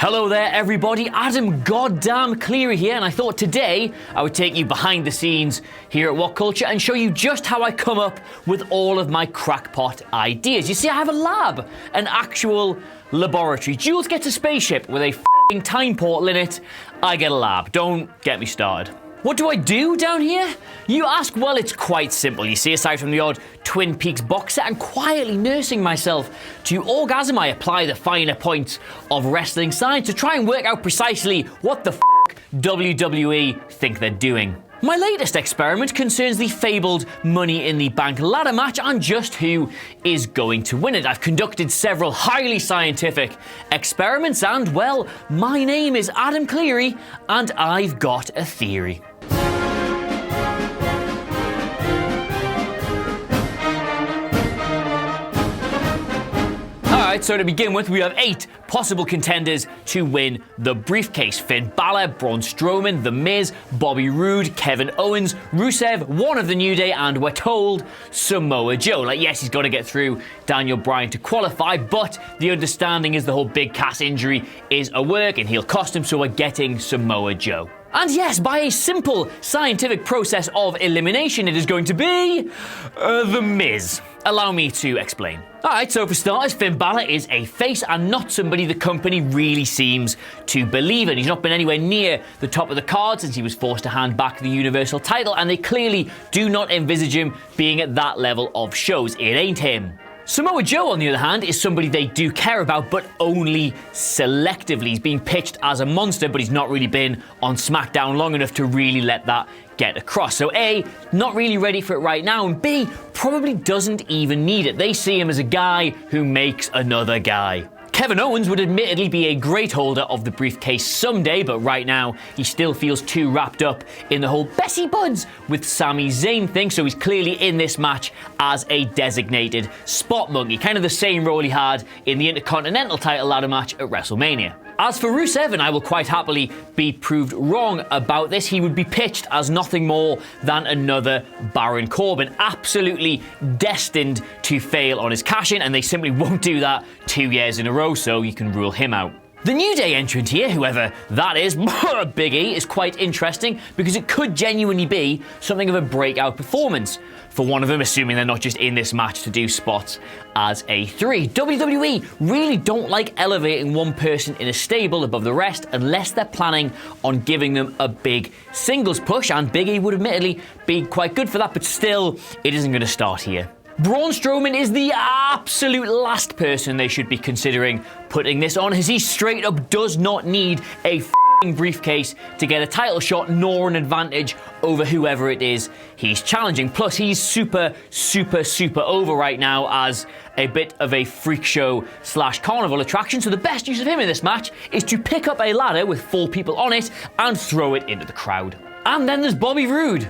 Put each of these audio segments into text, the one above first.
Hello there everybody, Adam goddamn Clery here, and I thought today I would take you behind the scenes here at What Culture and show you just how I come up with all of my crackpot ideas. You see, I have a lab, an actual laboratory. Jules gets a spaceship with a f***ing time portal in it. I get a lab. Don't get me started. What do I do down here? You ask, well, it's quite simple. You see, aside from the odd Twin Peaks box set and quietly nursing myself to orgasm, I apply the finer points of wrestling science to try and work out precisely what the f*** WWE think they're doing. My latest experiment concerns the fabled Money in the Bank ladder match and just who is going to win it. I've conducted several highly scientific experiments and, well, my name is Adam Clery and I've got a theory. Alright, so to begin with, we have 8 possible contenders to win the briefcase. Finn Balor, Braun Strowman, The Miz, Bobby Roode, Kevin Owens, Rusev, one of the New Day, and we're told Samoa Joe. Like, yes, he's got to get through Daniel Bryan to qualify, but the understanding is the whole Big Cass injury is a work and he'll cost him, so we're getting Samoa Joe. And yes, by a simple scientific process of elimination, it is going to be The Miz. Allow me to explain. Alright, so for starters, Finn Balor is a face and not somebody the company really seems to believe in. He's not been anywhere near the top of the card since he was forced to hand back the Universal title, and they clearly do not envisage him being at that level of shows. It ain't him. Samoa Joe, on the other hand, is somebody they do care about, but only selectively. He's being pitched as a monster, but he's not really been on SmackDown long enough to really let that get across. So A, not really ready for it right now, and B, probably doesn't even need it. They see him as a guy who makes another guy. Kevin Owens would admittedly be a great holder of the briefcase someday, but right now he still feels too wrapped up in the whole Bessie Buds with Sami Zayn thing, so he's clearly in this match as a designated spot monkey, kind of the same role he had in the Intercontinental title ladder match at WrestleMania. As for Rusev, and I will quite happily be proved wrong about this, he would be pitched as nothing more than another Baron Corbin, absolutely destined to fail on his cash-in, and they simply won't do that 2 years in a row, so you can rule him out. The New Day entrant here, whoever that is, Big E, is quite interesting because it could genuinely be something of a breakout performance for one of them, assuming they're not just in this match to do spots as a 3. WWE really don't like elevating one person in a stable above the rest unless they're planning on giving them a big singles push, and Big E would admittedly be quite good for that, but still, it isn't going to start here. Braun Strowman is the absolute last person they should be considering putting this on, as he straight up does not need a briefcase to get a title shot nor an advantage over whoever it is he's challenging. Plus, he's super over right now as a bit of a freak show / carnival attraction, so the best use of him in this match is to pick up a ladder with 4 people on it and throw it into the crowd. And then there's Bobby Roode.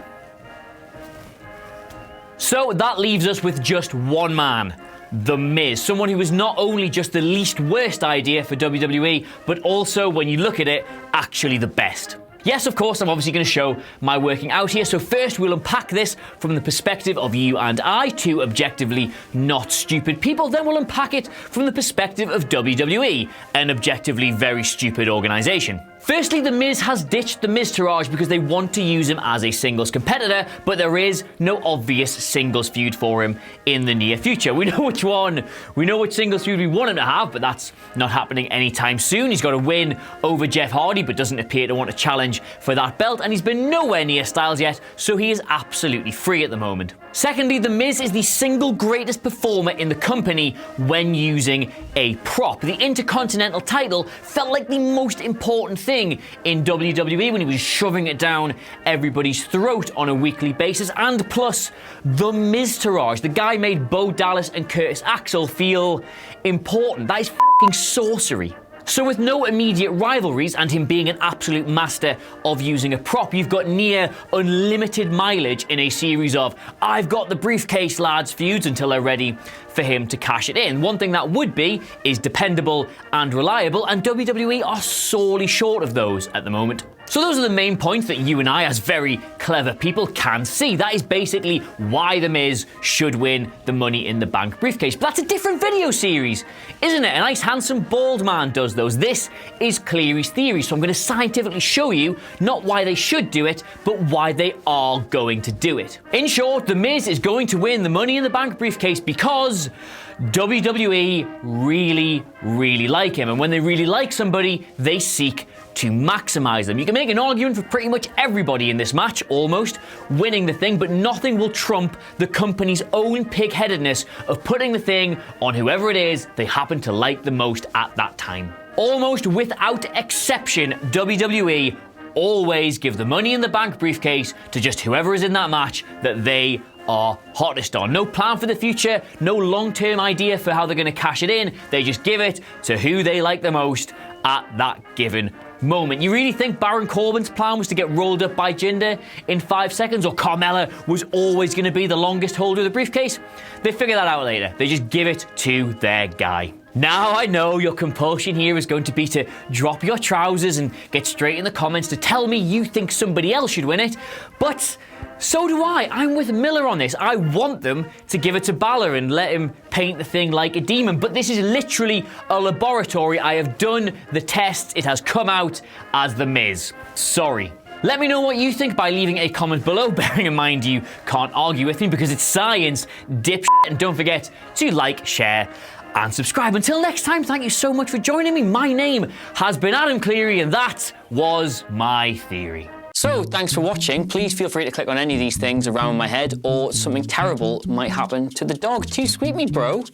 So that leaves us with just one man, The Miz, someone who is not only just the least worst idea for WWE, but also, when you look at it, actually the best. Yes, of course, I'm obviously going to show my working out here, so first we'll unpack this from the perspective of you and I, 2 objectively not stupid people, then we'll unpack it from the perspective of WWE, an objectively very stupid organisation. Firstly, The Miz has ditched the Miztourage because they want to use him as a singles competitor, but there is no obvious singles feud for him in the near future. We know which one. We know which singles feud we want him to have, but that's not happening anytime soon. He's got a win over Jeff Hardy, but doesn't appear to want to challenge for that belt, and he's been nowhere near Styles yet, so he is absolutely free at the moment. Secondly, The Miz is the single greatest performer in the company when using a prop. The Intercontinental title felt like the most important thing in WWE when he was shoving it down everybody's throat on a weekly basis, and plus, the Miztourage. The guy made Bo Dallas and Curtis Axel feel important. That is f***ing sorcery. So with no immediate rivalries and him being an absolute master of using a prop, you've got near unlimited mileage in a series of I've got the briefcase lads feuds until they're ready for him to cash it in. One thing that would be is dependable and reliable, and WWE are sorely short of those at the moment. So those are the main points that you and I, as very clever people, can see. That is basically why The Miz should win the Money in the Bank briefcase. But that's a different video series, isn't it? A nice, handsome, bald man does those. This is Clery's theory, so I'm going to scientifically show you not why they should do it, but why they are going to do it. In short, The Miz is going to win the Money in the Bank briefcase because WWE really like him. And when they really like somebody, they seek to maximize them. You can make an argument for pretty much everybody in this match, almost, winning the thing, but nothing will trump the company's own pig-headedness of putting the thing on whoever it is they happen to like the most at that time. Almost without exception, WWE always give the Money in the Bank briefcase to just whoever is in that match that they are hottest on. No plan for the future, no long-term idea for how they're going to cash it in. They just give it to who they like the most at that given moment. You really think Baron Corbin's plan was to get rolled up by Jinder in 5 seconds, or Carmella was always going to be the longest holder of the briefcase? They figure that out later. They just give it to their guy. Now I know your compulsion here is going to be to drop your trousers and get straight in the comments to tell me you think somebody else should win it, but so do I. I'm with Miller on this. I want them to give it to Balor and let him paint the thing like a demon, but this is literally a laboratory. I have done the test. It has come out as The Miz. Sorry. Let me know what you think by leaving a comment below, bearing in mind you can't argue with me because it's science, dipshit, and don't forget to like, share, and subscribe. Until next time, thank you so much for joining me. My name has been Adam Clery, and that was my theory. So, thanks for watching. Please feel free to click on any of these things around my head, or something terrible might happen to the dog. Too sweet me, bro.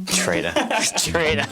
Traitor. Traitor.